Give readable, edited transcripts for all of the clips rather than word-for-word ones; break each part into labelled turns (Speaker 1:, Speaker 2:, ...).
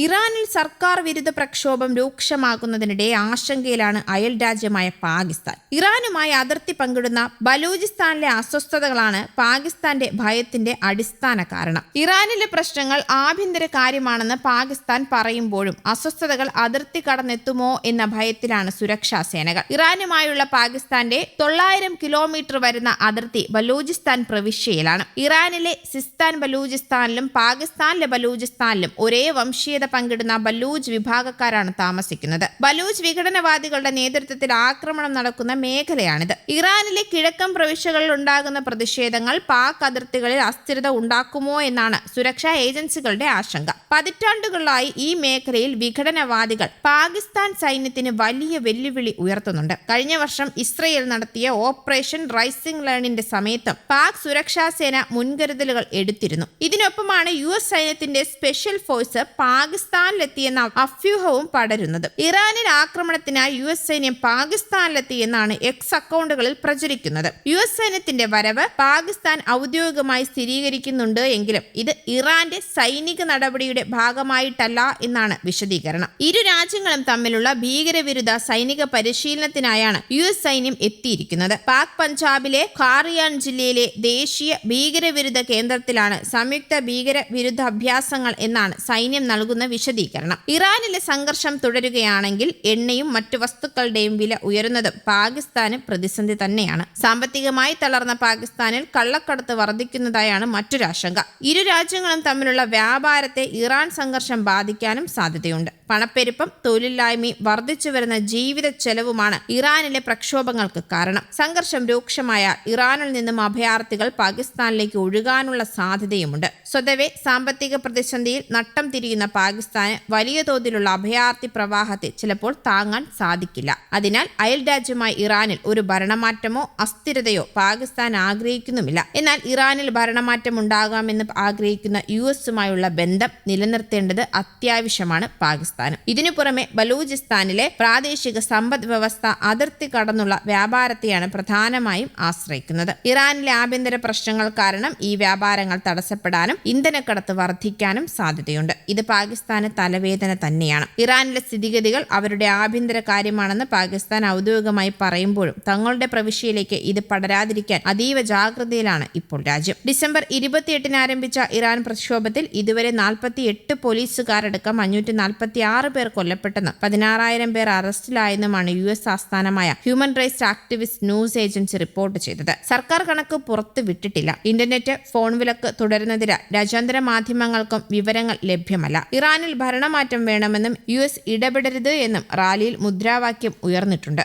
Speaker 1: ഇറാനിൽ സർക്കാർ വിരുദ്ധ പ്രക്ഷോഭം രൂക്ഷമാകുന്നതിനിടെ ആശങ്കയിലാണ് അയൽ രാജ്യമായ പാകിസ്ഥാൻ. ഇറാനുമായി അതിർത്തി പങ്കിടുന്ന ബലൂചിസ്ഥാനിലെ അസ്വസ്ഥതകളാണ് പാകിസ്ഥാന്റെ ഭയത്തിന്റെ അടിസ്ഥാന കാരണം. ഇറാനിലെ പ്രശ്നങ്ങൾ ആഭ്യന്തര കാര്യമാണെന്ന് പാകിസ്ഥാൻ പറയുമ്പോഴും അസ്വസ്ഥതകൾ അതിർത്തി കടന്നെത്തുമോ എന്ന ഭയത്തിലാണ് സുരക്ഷാ സേനകൾ. ഇറാനുമായുള്ള പാകിസ്ഥാന്റെ 900 കിലോമീറ്റർ വരുന്ന അതിർത്തി ബലൂചിസ്ഥാൻ പ്രവിശ്യയിലാണ്. ഇറാനിലെ സിസ്താൻ ബലൂചിസ്ഥാനിലും പാകിസ്ഥാനിലെ ബലൂചിസ്ഥാനിലും ഒരേ വംശീയത പങ്കിടുന്ന ബലൂജ് വിഭാഗക്കാരാണ് താമസിക്കുന്നത്. ബലൂജ് വിഘടനവാദികളുടെ നേതൃത്വത്തിൽ ആക്രമണം നടക്കുന്ന മേഖലയാണിത്. ഇറാനിലെ കിഴക്കൻ പ്രവിശ്യകളിൽ ഉണ്ടാകുന്ന പ്രതിഷേധങ്ങൾ പാക് അതിർത്തികളിൽ അസ്ഥിരത ഉണ്ടാക്കുമോ എന്നാണ് സുരക്ഷാ ഏജൻസികളുടെ ആശങ്ക. പതിറ്റാണ്ടുകളായി ഈ മേഖലയിൽ വിഘടനവാദികൾ പാകിസ്ഥാൻ സൈന്യത്തിന് വലിയ വെല്ലുവിളി ഉയർത്തുന്നുണ്ട്. കഴിഞ്ഞ വർഷം ഇസ്രയേൽ നടത്തിയ ഓപ്പറേഷൻ റൈസിംഗ് ലേണിന്റെ സമയത്തും പാക് സുരക്ഷാ സേന മുൻകരുതലുകൾ എടുത്തിരുന്നു. ഇതിനൊപ്പമാണ് US സൈന്യത്തിന്റെ സ്പെഷ്യൽ ഫോഴ്സ് പാകിസ്ഥാനിലെത്തിയെന്ന അഭ്യൂഹവും പടരുന്നത്. ഇറാനിൽ ആക്രമണത്തിനായി US സൈന്യം പാകിസ്ഥാനിലെത്തിയെന്നാണ് എക്സ് അക്കൗണ്ടുകളിൽ പ്രചരിക്കുന്നത്. US സൈന്യത്തിന്റെ വരവ് പാകിസ്ഥാൻ ഔദ്യോഗികമായി സ്ഥിരീകരിക്കുന്നുണ്ട് എങ്കിലും ഇത് ഇറാന്റെ സൈനിക നടപടിയുടെ ഭാഗമായിട്ടല്ല എന്നാണ് വിശദീകരണം. ഇരു രാജ്യങ്ങളും തമ്മിലുള്ള ഭീകരവിരുദ്ധ സൈനിക പരിശീലനത്തിനായാണ് US സൈന്യം എത്തിയിരിക്കുന്നത്. പാക് പഞ്ചാബിലെ ഖാറിയാൻ ജില്ലയിലെ ദേശീയ ഭീകരവിരുദ്ധ കേന്ദ്രത്തിലാണ് സംയുക്ത ഭീകരവിരുദ്ധ അഭ്യാസങ്ങൾ എന്നാണ് സൈന്യം നൽകുന്ന വിശദീകരണം. ഇറാനിലെ സംഘർഷം തുടരുകയാണെങ്കിൽ എണ്ണയും മറ്റു വസ്തുക്കളുടെയും വില ഉയരുന്നതും പാകിസ്ഥാന് പ്രതിസന്ധി തന്നെയാണ്. സാമ്പത്തികമായി തളർന്ന പാകിസ്ഥാനിൽ കള്ളക്കടത്ത് വർദ്ധിക്കുന്നതായാണ് മറ്റൊരാശങ്ക. ഇരു രാജ്യങ്ങളും തമ്മിലുള്ള വ്യാപാരത്തെ ഇറാൻ സംഘർഷം ബാധിക്കാനും സാധ്യതയുണ്ട്. പണപ്പെരുപ്പം, തൊഴിലില്ലായ്മയും വർദ്ധിച്ചു വരുന്ന ജീവിത ചെലവുമാണ് ഇറാനിലെ പ്രക്ഷോഭങ്ങൾക്ക് കാരണം. സംഘർഷം രൂക്ഷമായ ഇറാനിൽ നിന്നും അഭയാർത്ഥികൾ പാകിസ്ഥാനിലേക്ക് ഒഴുകാനുള്ള സാധ്യതയുമുണ്ട്. സ്വതവേ സാമ്പത്തിക പ്രതിസന്ധിയിൽ നട്ടം തിരിയുന്ന പാകിസ്ഥാന് വലിയ തോതിലുള്ള അഭയാർത്ഥി പ്രവാഹത്തെ ചിലപ്പോൾ താങ്ങാൻ സാധിക്കില്ല. അതിനാൽ അയൽ രാജ്യമായ ഇറാനിൽ ഒരു ഭരണമാറ്റമോ അസ്ഥിരതയോ പാകിസ്ഥാൻ ആഗ്രഹിക്കുന്നുമില്ല. എന്നാൽ ഇറാനിൽ ഭരണമാറ്റം ഉണ്ടാകാമെന്ന് ആഗ്രഹിക്കുന്ന US-ഉമായുള്ള ബന്ധം നിലനിർത്തേണ്ടത് അത്യാവശ്യമാണ് പാകിസ്ഥാൻ. ഇതിനു പുറമെ ബലൂചിസ്ഥാനിലെ പ്രാദേശിക സമ്പദ് വ്യവസ്ഥ അതിർത്തി കടന്നുള്ള വ്യാപാരത്തെയാണ് പ്രധാനമായും ആശ്രയിക്കുന്നത്. ഇറാനിലെ ആഭ്യന്തര പ്രശ്നങ്ങൾ കാരണം ഈ വ്യാപാരങ്ങൾ തടസ്സപ്പെടാനും ഇന്ധനക്കടത്ത് വർദ്ധിക്കാനും സാധ്യതയുണ്ട്. ഇത് പാകിസ്ഥാന് തലവേദന തന്നെയാണ്. ഇറാനിലെ സ്ഥിതിഗതികൾ അവരുടെ ആഭ്യന്തര കാര്യമാണെന്ന് പാകിസ്ഥാൻ ഔദ്യോഗികമായി പറയുമ്പോഴും തങ്ങളുടെ പ്രവിശ്യയിലേക്ക് ഇത് പടരാതിരിക്കാൻ അതീവ ജാഗ്രതയിലാണ് ഇപ്പോൾ രാജ്യം. ഡിസംബർ 28-ന് ആരംഭിച്ച ഇറാൻ പ്രക്ഷോഭത്തിൽ ഇതുവരെ 48 പോലീസുകാരടക്കം 546 പേർ കൊല്ലപ്പെട്ടെന്നും 16,000 പേർ അറസ്റ്റിലായെന്നുമാണ് US ആസ്ഥാനമായ human rights activist news agency report ചെയ്തത്. സർക്കാർ കണക്ക് പുറത്തു വിട്ടിട്ടില്ല. ഇന്റർനെറ്റ്, ഫോൺ വിലക്ക് തുടരുന്നതിനാൽ രാജ്യാന്തര മാധ്യമങ്ങൾക്കും വിവരങ്ങൾ ലഭ്യമല്ല. ഇറാനിൽ ഭരണമാറ്റം വേണമെന്നും US ഇടപെടരുത് എന്നും റാലിയിൽ മുദ്രാവാക്യം ഉയർന്നിട്ടുണ്ട്.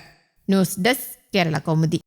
Speaker 1: News desk, Kerala Kaumudi.